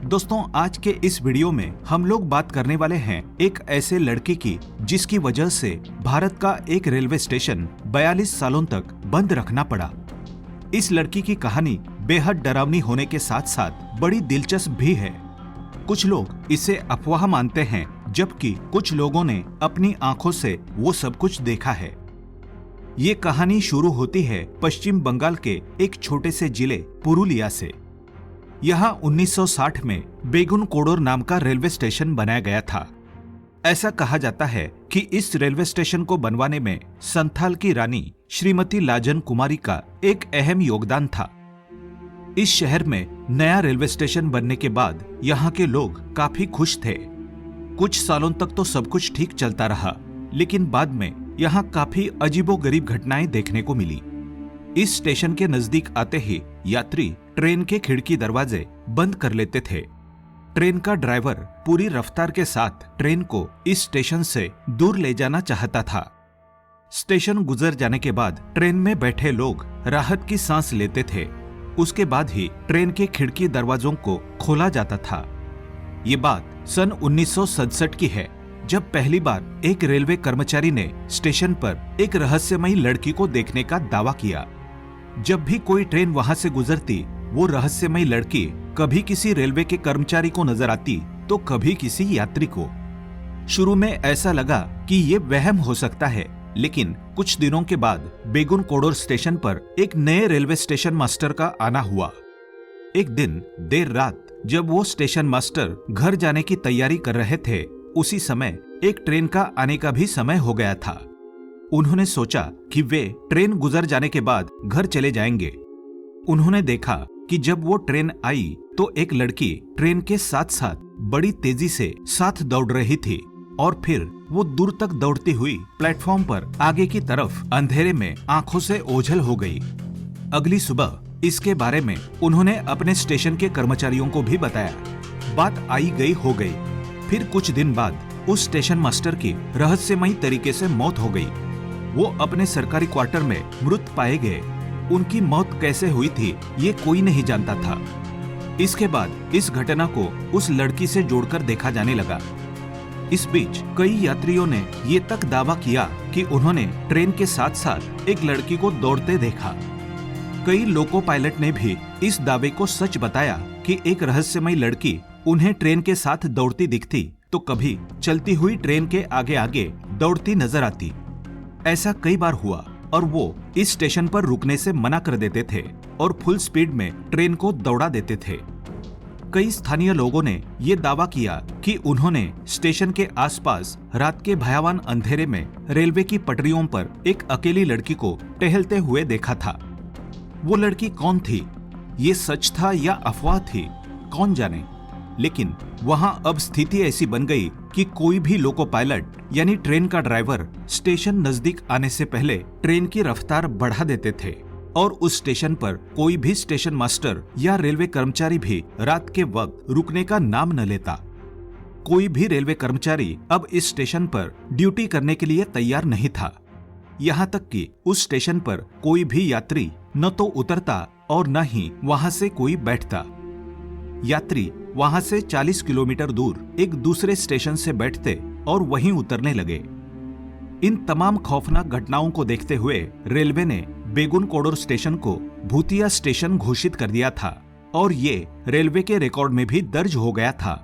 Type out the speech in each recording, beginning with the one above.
दोस्तों, आज के इस वीडियो में हम लोग बात करने वाले हैं एक ऐसे लड़की की जिसकी वजह से भारत का एक रेलवे स्टेशन 42 सालों तक बंद रखना पड़ा। इस लड़की की कहानी बेहद डरावनी होने के साथ साथ बड़ी दिलचस्प भी है। कुछ लोग इसे अफवाह मानते हैं, जबकि कुछ लोगों ने अपनी आंखों से वो सब कुछ देखा है। ये कहानी शुरू होती है पश्चिम बंगाल के एक छोटे से जिले पुरुलिया से। यहाँ 1960 में बेगुन कोडोर नाम का रेलवे स्टेशन बनाया गया था। ऐसा कहा जाता है कि इस रेलवे स्टेशन को बनवाने में संथाल की रानी श्रीमती लाजन कुमारी का एक अहम योगदान था। इस शहर में नया रेलवे स्टेशन बनने के बाद यहाँ के लोग काफी खुश थे। कुछ सालों तक तो सब कुछ ठीक चलता रहा, लेकिन बाद में यहाँ काफी अजीबोगरीब घटनाएं देखने को मिली। इस स्टेशन के नजदीक आते ही यात्री ट्रेन के खिड़की दरवाजे बंद कर लेते थे। ट्रेन का ड्राइवर पूरी रफ्तार के साथ ट्रेन को इस स्टेशन से दूर ले जाना चाहता था। स्टेशन गुजर जाने के बाद ट्रेन में बैठे लोग राहत की सांस लेते थे। उसके बाद ही ट्रेन के खिड़की दरवाजों को खोला जाता था। ये बात सन 1967 की है, जब पहली बार एक रेलवे कर्मचारी ने स्टेशन पर एक रहस्यमयी लड़की को देखने का दावा किया। जब भी कोई ट्रेन वहां से गुजरती, वो रहस्यमयी लड़की कभी किसी रेलवे के कर्मचारी को नजर आती तो कभी किसी यात्री को। शुरू में ऐसा लगा कि ये वहम हो सकता है, लेकिन कुछ दिनों के बाद बेगुन कोडोर स्टेशन पर एक नए रेलवे स्टेशन मास्टर का आना हुआ। एक दिन देर रात जब वो स्टेशन मास्टर घर जाने की तैयारी कर रहे थे, उसी समय एक ट्रेन का आने का भी समय हो गया था। उन्होंने सोचा कि वे ट्रेन गुजर जाने के बाद घर चले जाएंगे। उन्होंने देखा कि जब वो ट्रेन आई तो एक लड़की ट्रेन के साथ साथ बड़ी तेजी से साथ दौड़ रही थी और फिर वो दूर तक दौड़ती हुई प्लेटफॉर्म पर आगे की तरफ अंधेरे में आंखों से ओझल हो गई। अगली सुबह इसके बारे में उन्होंने अपने स्टेशन के कर्मचारियों को भी बताया। बात आई गई हो गई। फिर कुछ दिन बाद उस स्टेशन मास्टर की रहस्यमयी तरीके से मौत हो गई। वो अपने सरकारी क्वार्टर में मृत पाए गए। उनकी मौत कैसे हुई थी ये कोई नहीं जानता था। इसके बाद इस घटना को उस लड़की से जोड़कर देखा जाने लगा। इस बीच कई यात्रियों ने ये तक दावा किया कि उन्होंने ट्रेन के साथ साथ एक लड़की को दौड़ते देखा। कई लोको पायलट ने भी इस दावे को सच बताया कि एक रहस्यमयी लड़की उन्हें ट्रेन के साथ दौड़ती दिखती तो कभी चलती हुई ट्रेन के आगे आगे दौड़ती नजर आती। ऐसा कई बार हुआ और वो इस स्टेशन पर रुकने से मना कर देते थे और फुल स्पीड में ट्रेन को दौड़ा देते थे। कई स्थानीय लोगों ने ये दावा किया कि उन्होंने स्टेशन के आसपास रात के भयावह अंधेरे में रेलवे की पटरियों पर एक अकेली लड़की को टहलते हुए देखा था। वो लड़की कौन थी, ये सच था या अफवाह थी, कौन जाने। लेकिन वहां अब स्थिति ऐसी बन गई कि कोई भी लोको पायलट यानी ट्रेन का ड्राइवर स्टेशन नजदीक आने से पहले ट्रेन की रफ्तार बढ़ा देते थे और उस स्टेशन पर कोई भी स्टेशन मास्टर या रेलवे कर्मचारी भी रात के वक्त रुकने का नाम न लेता। कोई भी रेलवे कर्मचारी अब इस स्टेशन पर ड्यूटी करने के लिए तैयार नहीं था। यहाँ तक कि उस स्टेशन पर कोई भी यात्री न तो उतरता और न ही वहां से कोई बैठता। यात्री वहां से 40 किलोमीटर दूर एक दूसरे स्टेशन से बैठते और वहीं उतरने लगे। इन तमाम खौफनाक घटनाओं को देखते हुए रेलवे ने बेगुन कोडोर स्टेशन को भूतिया स्टेशन घोषित कर दिया था और ये रेलवे के रिकॉर्ड में भी दर्ज हो गया था।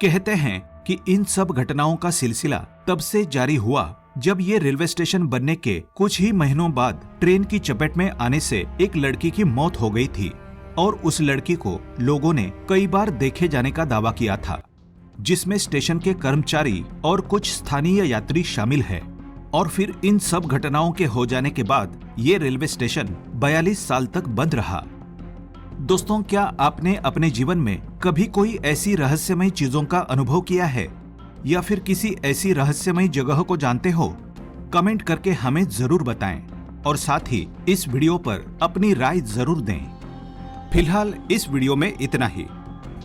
कहते हैं कि इन सब घटनाओं का सिलसिला तब से जारी हुआ जब ये रेलवे स्टेशन बनने के कुछ ही महीनों बाद ट्रेन की चपेट में आने से एक लड़की की मौत हो गई थी और उस लड़की को लोगों ने कई बार देखे जाने का दावा किया था, जिसमें स्टेशन के कर्मचारी और कुछ स्थानीय यात्री शामिल हैं। और फिर इन सब घटनाओं के हो जाने के बाद ये रेलवे स्टेशन 42 साल तक बंद रहा। दोस्तों, क्या आपने अपने जीवन में कभी कोई ऐसी रहस्यमयी चीजों का अनुभव किया है या फिर किसी ऐसी रहस्यमयी जगह को जानते हो? कमेंट करके हमें जरूर बताएं और साथ ही इस वीडियो पर अपनी राय जरूर दें। फिलहाल इस वीडियो में इतना ही।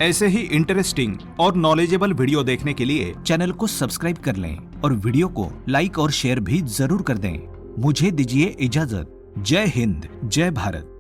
ऐसे ही इंटरेस्टिंग और नॉलेजेबल वीडियो देखने के लिए चैनल को सब्सक्राइब कर लें और वीडियो को लाइक और शेयर भी जरूर कर दें। मुझे दीजिए इजाजत। जय हिंद, जय भारत।